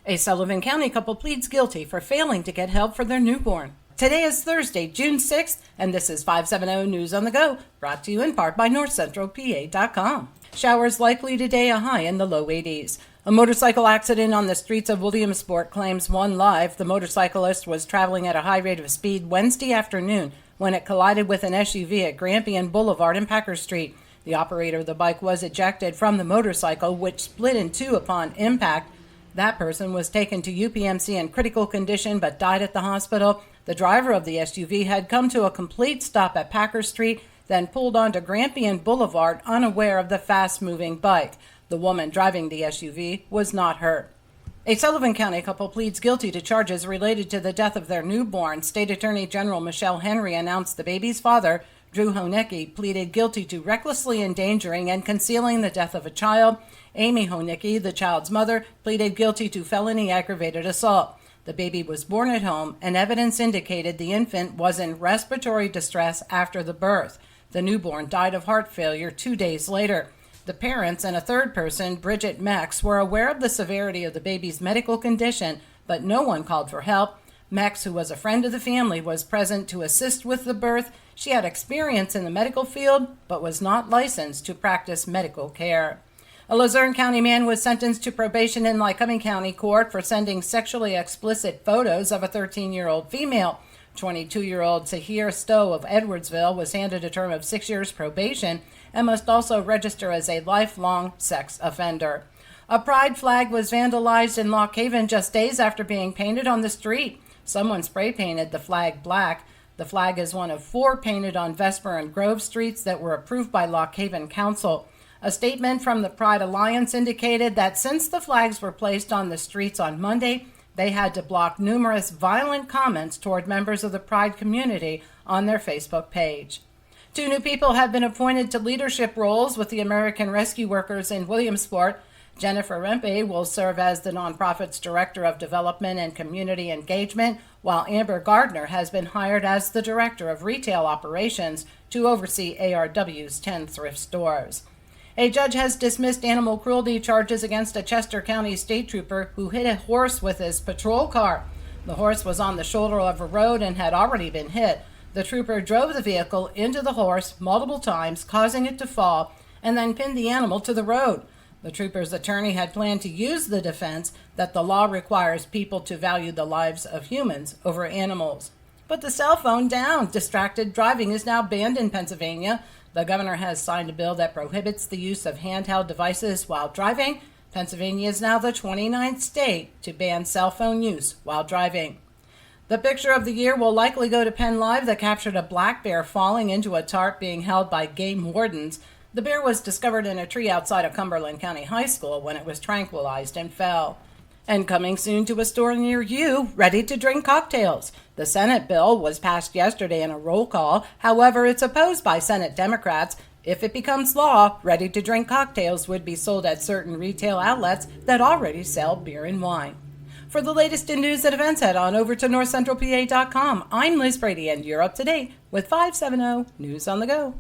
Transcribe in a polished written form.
A Sullivan County couple pleads guilty for failing to get help for their newborn. Today is Thursday, June 6th, and this is 570 News on the Go, brought to you in part by NorthCentralPA.com. Showers likely today, a high in the low 80s. A motorcycle accident on the streets of Williamsport claims one life. The motorcyclist was traveling at a high rate of speed Wednesday afternoon when it collided with an SUV at Grampian Boulevard and Packer Street. The operator of the bike was ejected from the motorcycle, which split in two upon impact. That person was taken to UPMC in critical condition but died at the hospital. The driver of the SUV had come to a complete stop at Packer Street, then pulled onto Grampian Boulevard unaware of the fast-moving bike. The woman driving the SUV was not hurt. A Sullivan County couple pleads guilty to charges related to the death of their newborn. State Attorney General Michelle Henry announced the baby's father, Drew Honecki, pleaded guilty to recklessly endangering and concealing the death of a child. Amy Honecki, the child's mother, pleaded guilty to felony aggravated assault. The baby was born at home, and evidence indicated the infant was in respiratory distress after the birth. The newborn died of heart failure 2 days later. The parents and a third person, Bridget Mex, were aware of the severity of the baby's medical condition, but no one called for help. Mex, who was a friend of the family, was present to assist with the birth. She had experience in the medical field, but was not licensed to practice medical care. A Luzerne County man was sentenced to probation in Lycoming County Court for sending sexually explicit photos of a 13-year-old female. 22-year-old Sahir Stowe of Edwardsville was handed a term of 6 years probation and must also register as a lifelong sex offender. A pride flag was vandalized in Lock Haven just days after being painted on the street. Someone spray painted the flag black. The flag is one of 4 painted on Vesper and Grove streets that were approved by Lock Haven Council. A statement from the Pride Alliance indicated that since the flags were placed on the streets on Monday, they had to block numerous violent comments toward members of the Pride community on their Facebook page. 2 new people have been appointed to leadership roles with the American Rescue Workers in Williamsport. Jennifer Rempe will serve as the nonprofit's Director of Development and Community Engagement, while Amber Gardner has been hired as the Director of Retail Operations to oversee ARW's 10 thrift stores. A judge has dismissed animal cruelty charges against a Chester County state trooper who hit a horse with his patrol car. The horse was on the shoulder of a road and had already been hit. The trooper drove the vehicle into the horse multiple times, causing it to fall, and then pinned the animal to the road. The trooper's attorney had planned to use the defense that the law requires people to value the lives of humans over animals. Put the cell phone down. Distracted driving is now banned in Pennsylvania. The governor has signed a bill that prohibits the use of handheld devices while driving. Pennsylvania is now the 29th state to ban cell phone use while driving. The picture of the year will likely go to Penn Live that captured a black bear falling into a tarp being held by game wardens. The bear was discovered in a tree outside of Cumberland County High School when it was tranquilized and fell. And coming soon to a store near you, ready-to-drink cocktails. The Senate bill was passed yesterday in a roll call. However, it's opposed by Senate Democrats. If it becomes law, ready-to-drink cocktails would be sold at certain retail outlets that already sell beer and wine. For the latest in news and events, head on over to NorthCentralPA.com. I'm Liz Brady, and you're up to date with 570 News on the Go.